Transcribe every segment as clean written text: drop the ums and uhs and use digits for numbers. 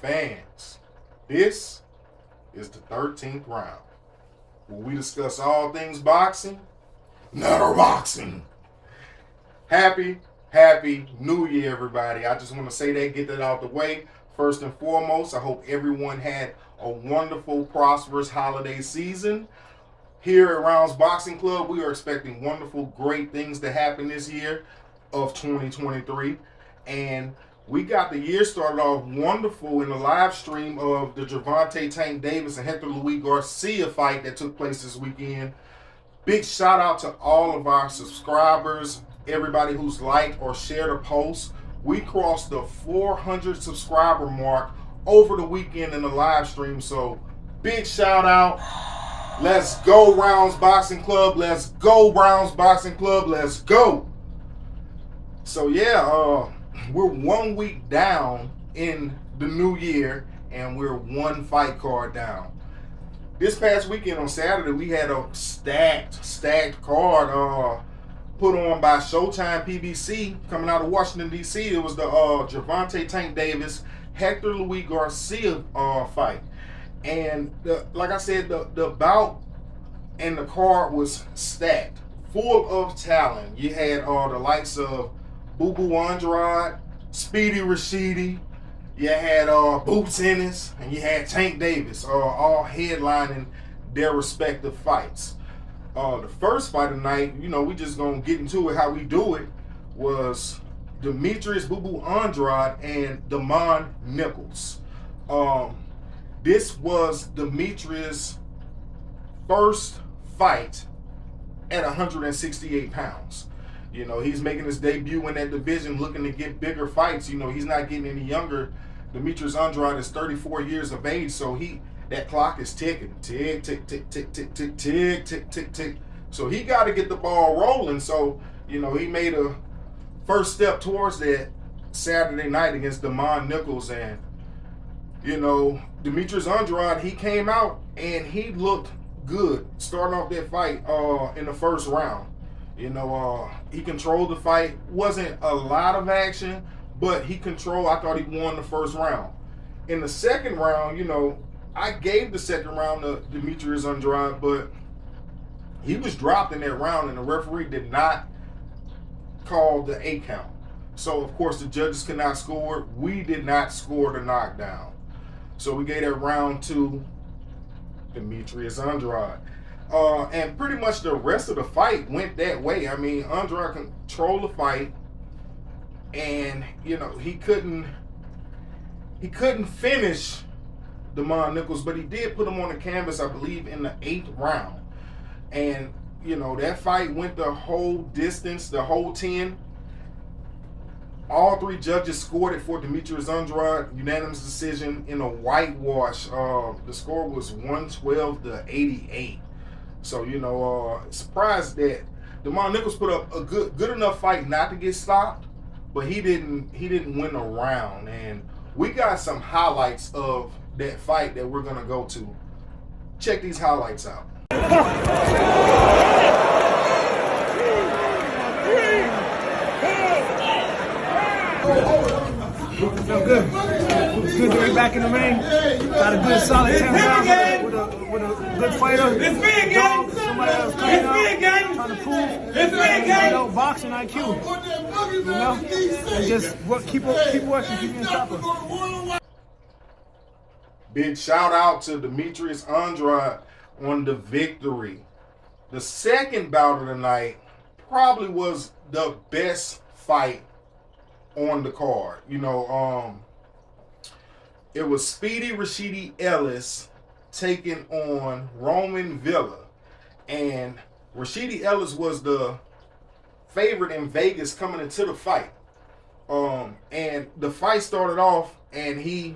fans, this is the 13th round, where we discuss all things boxing, not boxing. Happy New Year, everybody. I just want to say that, get that out the way. First and foremost, I hope everyone had a wonderful, prosperous holiday season. Here at Rounds Boxing Club, we are expecting wonderful, great things to happen this year of 2023. And we got the year started off wonderful in the live stream of the Gervonta Tank Davis and Hector Garcia fight that took place this weekend. Big shout out to all of our subscribers, everybody who's liked or shared a post. We crossed the 400 subscriber mark over the weekend in the live stream, so big shout out. Let's go, Rounds Boxing Club. Let's go, Rounds Boxing Club. Let's go. So yeah, we're 1 week down in the new year, and we're one fight card down. This past weekend on Saturday, we had a stacked card put on by Showtime PBC coming out of Washington, D.C. It was the Gervonta Tank Davis, Hector Garcia fight. And like I said, the bout and the card was stacked, full of talent. You had the likes of Boo Boo Andrade, Speedy Rashidi, you had Boots Ennis, and you had Tank Davis, all headlining their respective fights. The first fight of the night, we just gonna get into it how we do it, was Demetrius Boo Boo Andrade and Damon Nichols. This was Demetrius' first fight at 168 pounds. He's making his debut in that division, looking to get bigger fights. He's not getting any younger. Demetrius Andrade is 34 years of age, so that clock is ticking. Tick, tick, tick, tick, tick, tick, tick, tick, tick, tick. So he got to get the ball rolling. So, he made a first step towards that Saturday night against Damon Nichols. And, Demetrius Andrade, he came out and he looked good starting off that fight in the first round. He controlled the fight. Wasn't a lot of action, but he controlled. I thought he won the first round. In the second round, I gave the second round to Demetrius Andrade, but he was dropped in that round, and the referee did not call the 8 count. So, of course, the judges could not score. We did not score the knockdown. So we gave that round to Demetrius Andrade. And pretty much the rest of the fight went that way. I mean, Andrade controlled the fight, and he couldn't finish Damon Nichols, but he did put him on the canvas, I believe, in the 8th round. And that fight went the whole distance, the whole 10. All 3 judges scored it for Demetrius Andrade, unanimous decision in a whitewash. The score was 112-88. So, surprised that Damon Nichols put up a good enough fight not to get stopped, but he didn't win a round. And we got some highlights of that fight that we're gonna go to. Check these highlights out. Feel good. It's good to be back in the ring. Got a good solid 10 rounds with a good fighter. It's me again. Somebody else coming up, trying to prove boxing IQ. And just keep working, keep being tougher. Big shout out to Demetrius Andrade on the victory. The second bout of the night probably was the best fight on the card. It was Speedy Rashidi Ellis taking on Roman Villa. And Rashidi Ellis was the favorite in Vegas coming into the fight. And the fight started off, and he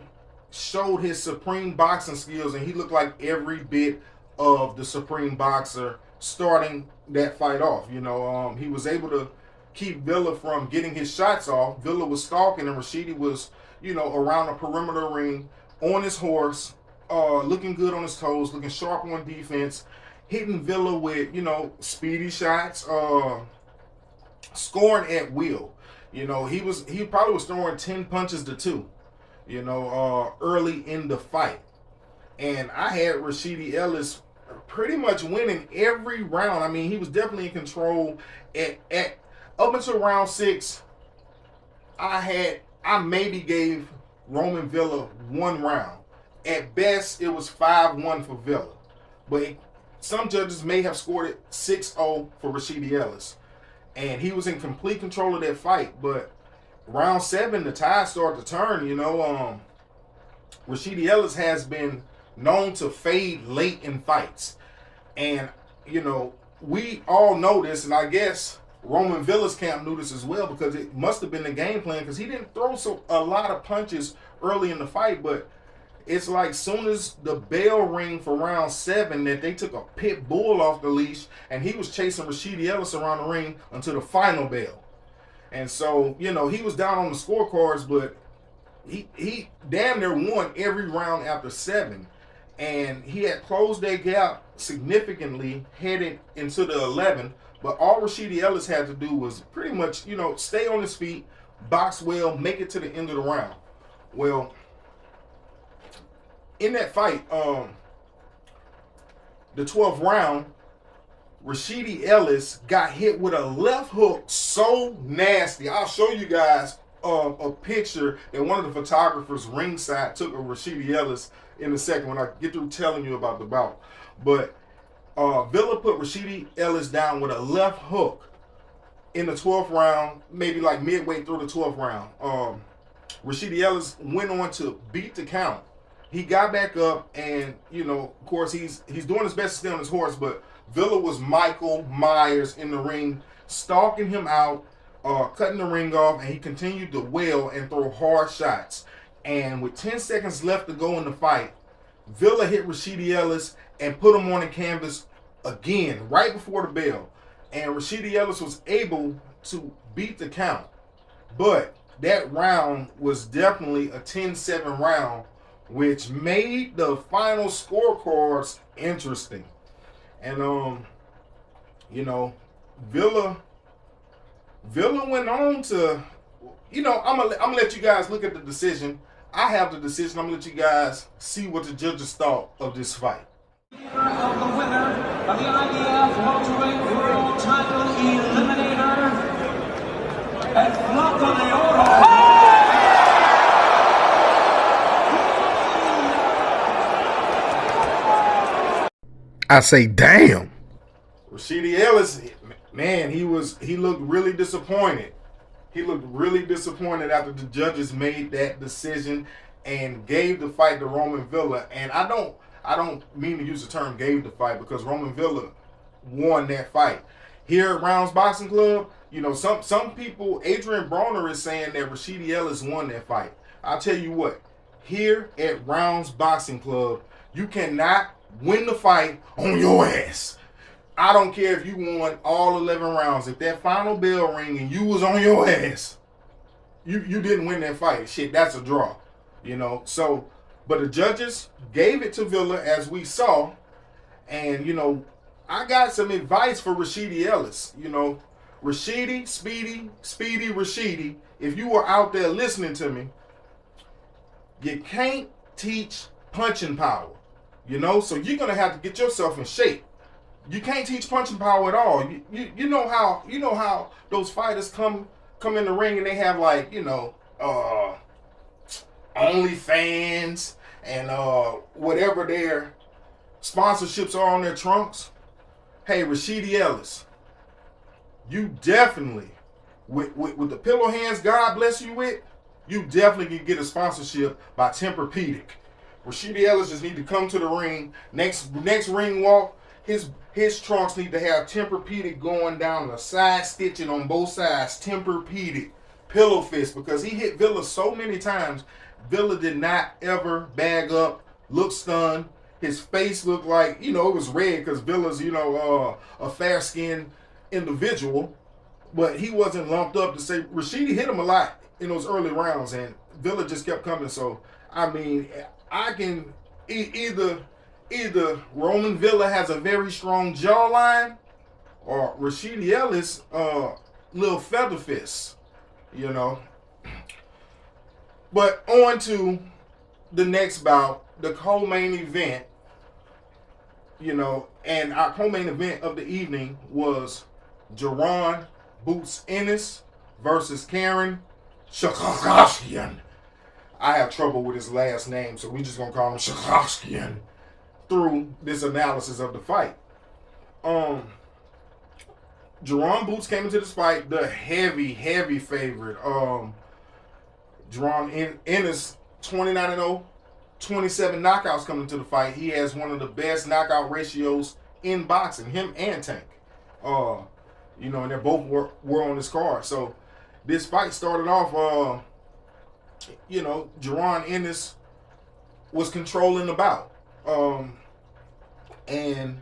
showed his supreme boxing skills, and he looked like every bit of the supreme boxer starting that fight off. He was able to keep Villa from getting his shots off. Villa was stalking, and Rashidi was, around the perimeter ring on his horse, looking good on his toes, looking sharp on defense, hitting Villa with, speedy shots, scoring at will. He probably was throwing 10 punches to 2. early in the fight. And I had Rashidi Ellis pretty much winning every round. I mean, he was definitely in control. At up until round 6, I maybe gave Roman Villa 1 round. At best, it was 5-1 for Villa. But some judges may have scored it 6-0 for Rashidi Ellis. And he was in complete control of that fight. But round 7, the tide started to turn. Rashidi Ellis has been known to fade late in fights. And, we all know this, and I guess Roman Villa's camp knew this as well, because it must have been the game plan, because he didn't throw a lot of punches early in the fight, but it's like soon as the bell rang for round 7 that they took a pit bull off the leash, and he was chasing Rashidi Ellis around the ring until the final bell. And so, he was down on the scorecards, but he damn near won every round after 7. And he had closed that gap significantly headed into the 11. But all Rashidi Ellis had to do was pretty much, stay on his feet, box well, make it to the end of the round. Well, in that fight, the 12th round, Rashidi Ellis got hit with a left hook so nasty. I'll show you guys a picture that one of the photographers ringside took of Rashidi Ellis in a second when I get through telling you about the bout. But Villa put Rashidi Ellis down with a left hook in the 12th round, maybe like midway through the 12th round. Rashidi Ellis went on to beat the count. He got back up, and of course he's doing his best to stay on his horse, but Villa was Michael Myers in the ring, stalking him out, cutting the ring off, and he continued to wail and throw hard shots. And with 10 seconds left to go in the fight, Villa hit Rashidi Ellis and put him on the canvas again, right before the bell. And Rashidi Ellis was able to beat the count. But that round was definitely a 10-7 round, which made the final scorecards interesting. And, Villa went on to, I'm gonna let you guys look at the decision. I have the decision. I'm gonna let you guys see what the judges thought of this fight. Of the winner of the IBF Welterweight World Title Eliminator, and Flaco de Oro. I say, damn. Rashidi Ellis, man, he looked really disappointed. He looked really disappointed after the judges made that decision and gave the fight to Roman Villa. And I don't mean to use the term gave the fight, because Roman Villa won that fight. Here at Rounds Boxing Club, some people, Adrian Broner is saying that Rashidi Ellis won that fight. I'll tell you what, here at Rounds Boxing Club, you cannot win the fight on your ass. I don't care if you won all 11 rounds. If that final bell ring and you was on your ass, you didn't win that fight. Shit, that's a draw. So, but the judges gave it to Villa, as we saw. And, I got some advice for Rashidi Ellis. Rashidi, Speedy, Rashidi, if you were out there listening to me, you can't teach punching power. So you're going to have to get yourself in shape. You can't teach punching power at all. You know how those fighters come in the ring and they have OnlyFans and whatever their sponsorships are on their trunks. Hey, Rashidi Ellis, you definitely with the pillow hands God bless you with, you definitely can get a sponsorship by Tempur-Pedic. Rashidi Ellis just need to come to the ring. Next ring walk, his trunks need to have Tempur-Pedic going down the side, stitching on both sides. Tempur-Pedic, pillow fist, because he hit Villa so many times. Villa did not ever bag up, look stunned. His face looked like, it was red because Villa's, a fair-skinned individual. But he wasn't lumped up to say, Rashidi hit him a lot in those early rounds, and Villa just kept coming. So, I mean, I can either Roman Villa has a very strong jawline, or Rashidi Ellis, little feather fist, But on to the next bout, the co-main event. And our co-main event of the evening was Jaron Boots Ennis versus Karen Shakashkian. I have trouble with his last name, so we're just going to call him Shakashkian through this analysis of the fight. Jaron Boots came into this fight the heavy favorite. Jaron Ennis, 29-0, 27 knockouts coming into the fight. He has one of the best knockout ratios in boxing, him and Tank. And they both were on this card. So this fight started off, Jaron Ennis was controlling the bout. And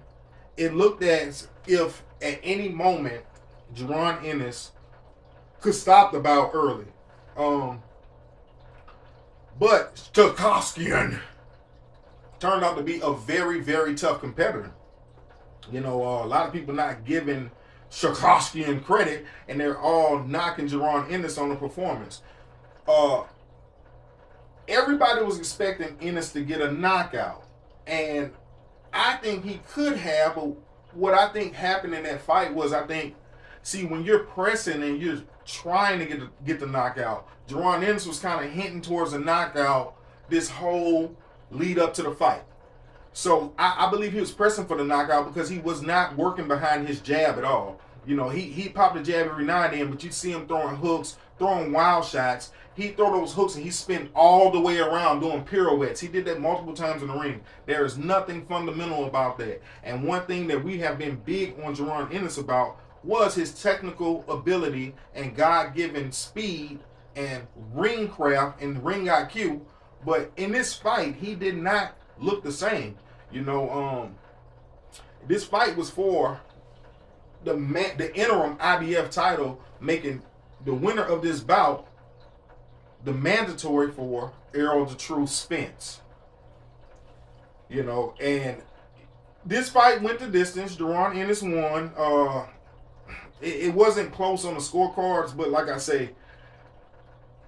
it looked as if at any moment Jaron Ennis could stop the bout early. But Shakashkian turned out to be a very tough competitor. A lot of people not giving Shakashkian credit, and they're all knocking Jaron Ennis on the performance. Everybody was expecting Ennis to get a knockout, and I think he could have, but what I think happened in that fight was, when you're pressing and you're trying to get the knockout, Jaron Ennis was kind of hinting towards a knockout this whole lead up to the fight. So I believe he was pressing for the knockout because he was not working behind his jab at all. He popped a jab every now and then, but you see him throwing hooks, throwing wild shots. He throw those hooks and he spin all the way around doing pirouettes. He did that multiple times in the ring. There is nothing fundamental about that. And one thing that we have been big on Jaron Ennis about was his technical ability and God-given speed and ring craft and ring IQ. But in this fight, he did not look the same. This fight was for the interim IBF title, making the winner of this bout the mandatory for Errol the True Spence. And this fight went the distance. Jaron Ennis won. It wasn't close on the scorecards, but like I say,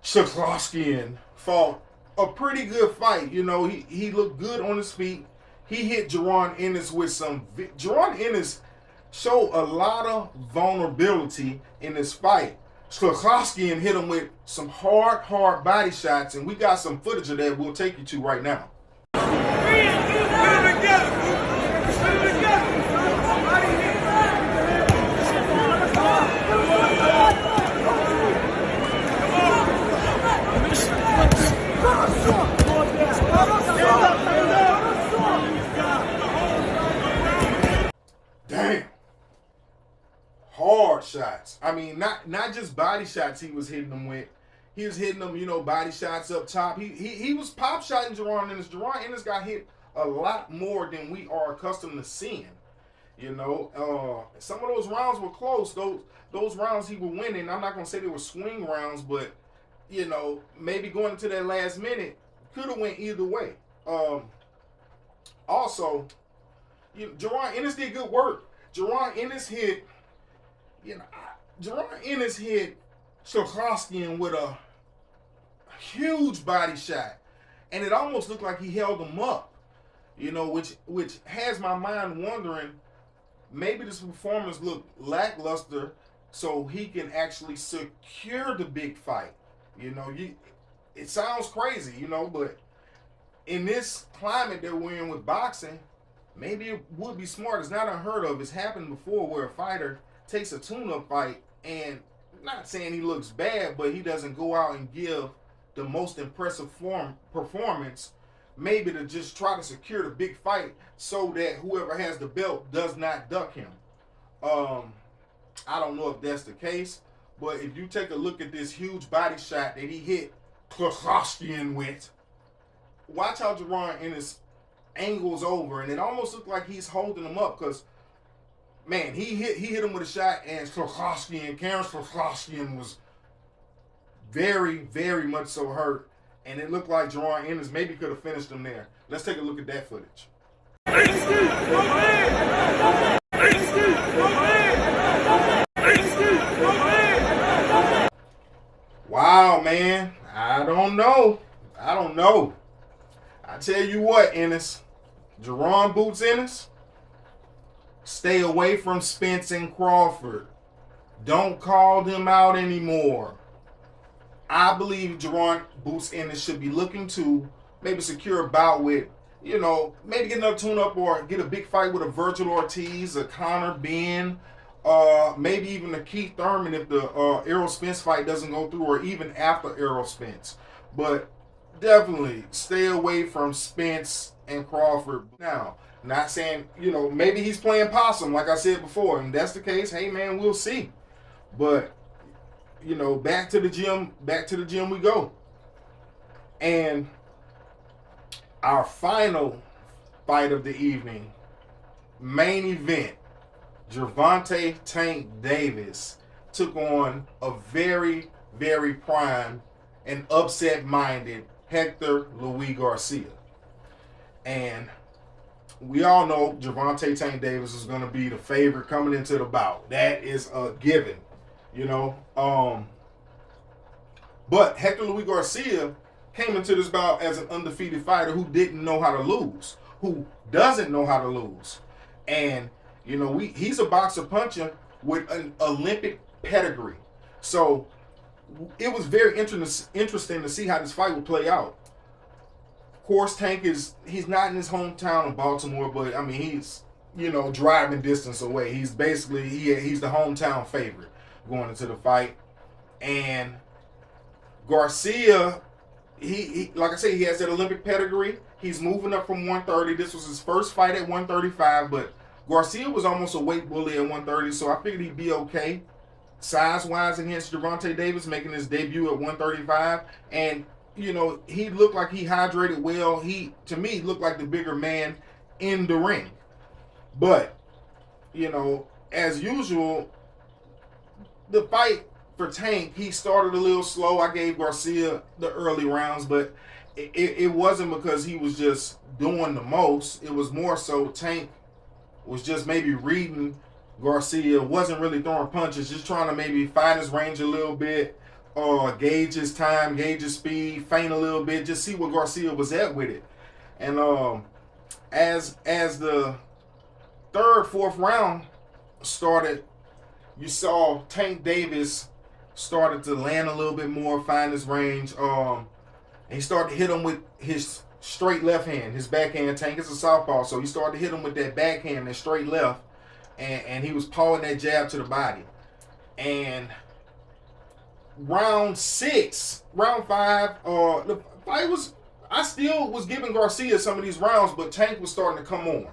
Shakashkian fought a pretty good fight. He looked good on his feet. He hit Jaron Ennis with some... Jaron Ennis showed a lot of vulnerability in this fight. Shakashkian hit him with some hard body shots, and we got some footage of that we'll take you to right now. Damn. Hard shots. Not just body shots he was hitting them with. He was hitting them, body shots up top. He was pop shotting Jaron Ennis. Jaron Ennis got hit a lot more than we are accustomed to seeing. Some of those rounds were close. Those rounds he was winning. I'm not going to say they were swing rounds, but, maybe going into that last minute could have went either way. Also, Jaron Ennis did good work. Jaron Ennis hit Shakashkian with a huge body shot, and it almost looked like he held him up, which has my mind wondering, maybe this performance looked lackluster so he can actually secure the big fight. It sounds crazy, but in this climate that we're in with boxing, maybe it would be smart. It's not unheard of. It's happened before where a fighter takes a tune-up fight, and not saying he looks bad, but he doesn't go out and give the most impressive performance, maybe to just try to secure the big fight so that whoever has the belt does not duck him. I don't know if that's the case, but if you take a look at this huge body shot that he hit Shakashkian with, watch how Jaron Ennis angles over, and it almost looked like he's holding him up because, man, he hit him with a shot, and Karen Shakashkian was very much so hurt, and it looked like Jaron Ennis maybe could have finished him there. Let's take a look at that footage. Wow, man. I don't know. I tell you what, Ennis. Jaron Boots Ennis, stay away from Spence and Crawford. Don't call them out anymore. I believe Jaron Boots Ennis should be looking to maybe secure a bout with, maybe get another tune-up or get a big fight with a Virgil Ortiz, a Conor Benn, maybe even a Keith Thurman if the Errol Spence fight doesn't go through, or even after Errol Spence. But definitely stay away from Spence and Crawford. Now, not saying, maybe he's playing possum, like I said before, and that's the case. Hey, man, we'll see. But, back to the gym we go. And our final fight of the evening, main event, Gervonta Tank Davis took on a very, very prime and upset-minded Hector Luis Garcia. And we all know Gervonta Tank Davis is going to be the favorite coming into the bout. That is a given, But Hector Luis Garcia came into this bout as an undefeated fighter who didn't know how to lose, who doesn't know how to lose. And, he's a boxer puncher with an Olympic pedigree. So it was very interesting to see how this fight would play out. Of course, Tank he's not in his hometown of Baltimore, but he's, driving distance away. He's basically, he's the hometown favorite going into the fight. And Garcia, he like I said, he has that Olympic pedigree. He's moving up from 130. This was his first fight at 135, but Garcia was almost a weight bully at 130, so I figured he'd be okay size-wise against Gervonta Davis, making his debut at 135. And, he looked like he hydrated well. To me, looked like the bigger man in the ring. But, as usual, the fight for Tank, he started a little slow. I gave Garcia the early rounds, but it wasn't because he was just doing the most. It was more so Tank was just maybe reading Garcia, wasn't really throwing punches, just trying to maybe find his range a little bit, gauge his time, gauge his speed, feint a little bit, just see what Garcia was at with it. And as the third, fourth round started, you saw Tank Davis started to land a little bit more, find his range, and he started to hit him with his straight left hand, his backhand. Tank is a southpaw, so he started to hit him with that backhand, that straight left, and he was pawing that jab to the body. And round 5, the fight was, I still was giving Garcia some of these rounds, but Tank was starting to come on.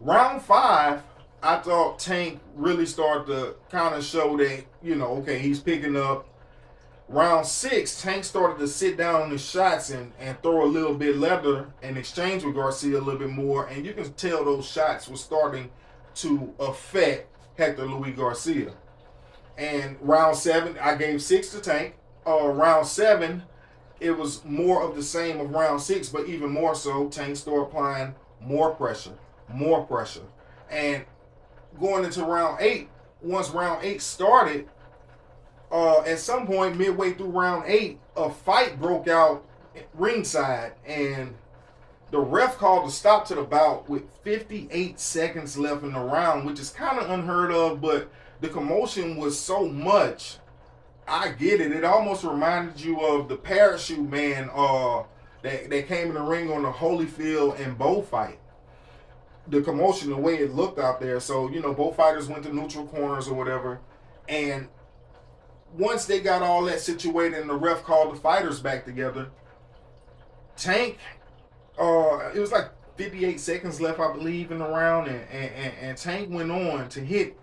Round 5, I thought Tank really started to kind of show that, okay, he's picking up. Round 6, Tank started to sit down on his shots and throw a little bit leather and exchange with Garcia a little bit more. And you can tell those shots were starting to affect Hector Luis Garcia. And round 7, I gave 6 to Tank. Round 7, it was more of the same of round 6, but even more so, Tank started applying more pressure. And going into round 8, once round 8 started, at some point midway through round 8, a fight broke out ringside, and the ref called a stop to the bout with 58 seconds left in the round, which is kind of unheard of, but the commotion was so much. I get it. It almost reminded you of the parachute man that came in the ring on the Holyfield and Bo fight. The commotion, the way it looked out there. So, both fighters went to neutral corners or whatever. And once they got all that situated and the ref called the fighters back together, Tank, it was like 58 seconds left, I believe, in the round. And Tank went on to hit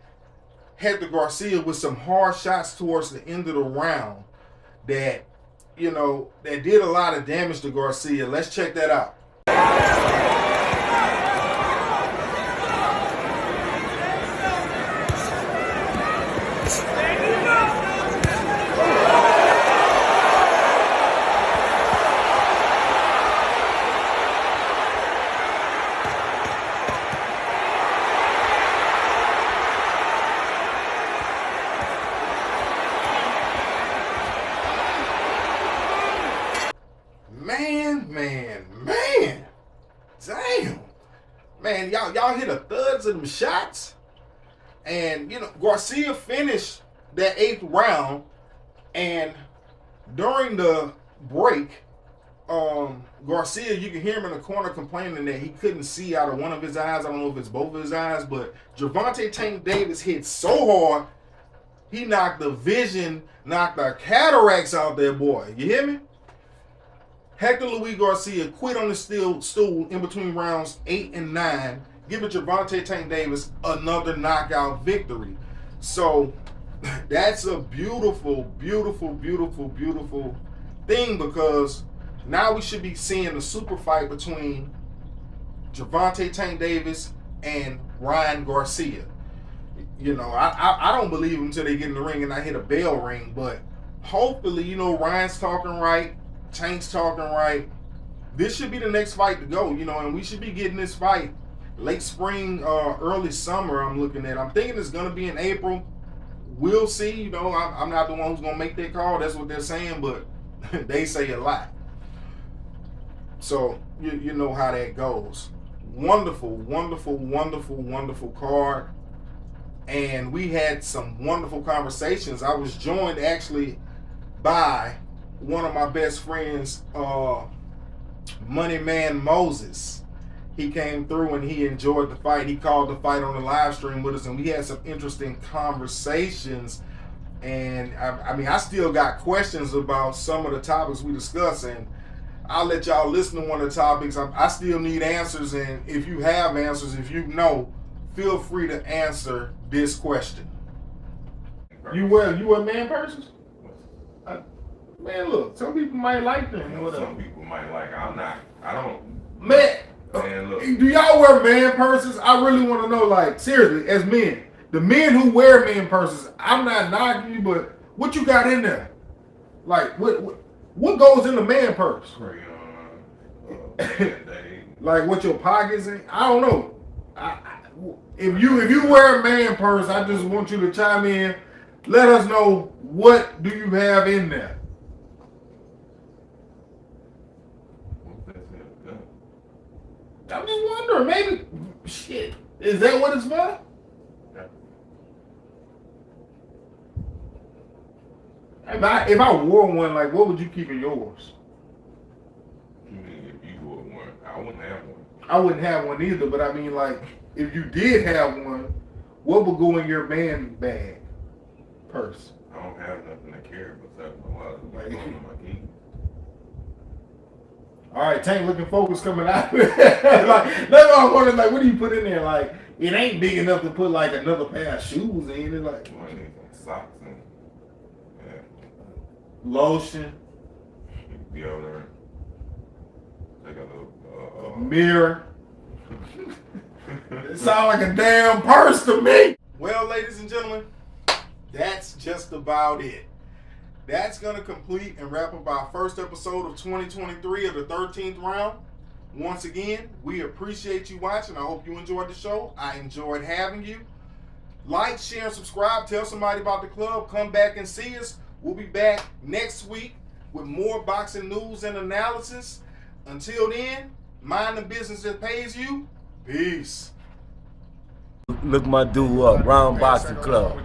Hector Garcia with some hard shots towards the end of the round that, that did a lot of damage to Garcia. Let's check that out. Man, damn. Man, y'all hit a thuds of them shots. And, Garcia finished that 8th round. And during the break, Garcia, you can hear him in the corner complaining that he couldn't see out of one of his eyes. I don't know if it's both of his eyes, but Gervonta Tank Davis hit so hard, he knocked the cataracts out there, boy. You hear me? Hector Luis Garcia quit on the stool in between rounds 8 and 9, giving Gervonta Tank Davis another knockout victory. So that's a beautiful, beautiful, beautiful, beautiful thing, because now we should be seeing a super fight between Gervonta Tank Davis and Ryan Garcia. I don't believe him until they get in the ring and I hit a bell ring, but hopefully, Ryan's talking right, Tank's talking right. This should be the next fight to go, and we should be getting this fight late spring, early summer. I'm thinking it's going to be in April. We'll see. I'm not the one who's going to make that call. That's what they're saying, but they say a lot. So, you know how that goes. Wonderful, wonderful, wonderful, wonderful card. And we had some wonderful conversations. I was joined actually by one of my best friends, Money Man Moses. He came through and he enjoyed the fight. He called the fight on the live stream with us, and we had some interesting conversations. And I still got questions about some of the topics we discussed, and I'll let y'all listen to one of the topics. I still need answers, and if you have answers, if you know, feel free to answer this question. You wear man purses? Man, look, some people might like them. Some people might like. I don't. Man, look. Do y'all wear man purses? I really want to know, like, seriously, as men, the men who wear man purses, I'm not knocking you, but what you got in there? Like, what goes in the man purse? Like what your pockets in? I don't know. If you wear a man purse, I just want you to chime in. Let us know, what do you have in there? I'm just wondering, maybe, shit, is that what it's for? If I wore one, like, what would you keep in yours? If you wore one, I wouldn't have one. I wouldn't have one either, but I mean, like, if you did have one, what would go in your man bag, purse? I don't have nothing to carry besides my keys. All right, Tank looking focused coming out. Like, that's what I'm wondering, like, what do you put in there? Like, it ain't big enough to put, like, another pair of shoes in it. Like, I need some socks and lotion. Deodorant. Take a little mirror. It sounds like a damn purse to me. Well, ladies and gentlemen, that's just about it. That's going to complete and wrap up our first episode of 2023 of the 13th round. Once again, we appreciate you watching. I hope you enjoyed the show. I enjoyed having you. Like, share, and subscribe. Tell somebody about the club. Come back and see us. We'll be back next week with more boxing news and analysis. Until then, mind the business that pays you. Peace. Look my dude up, Round Boxing Club.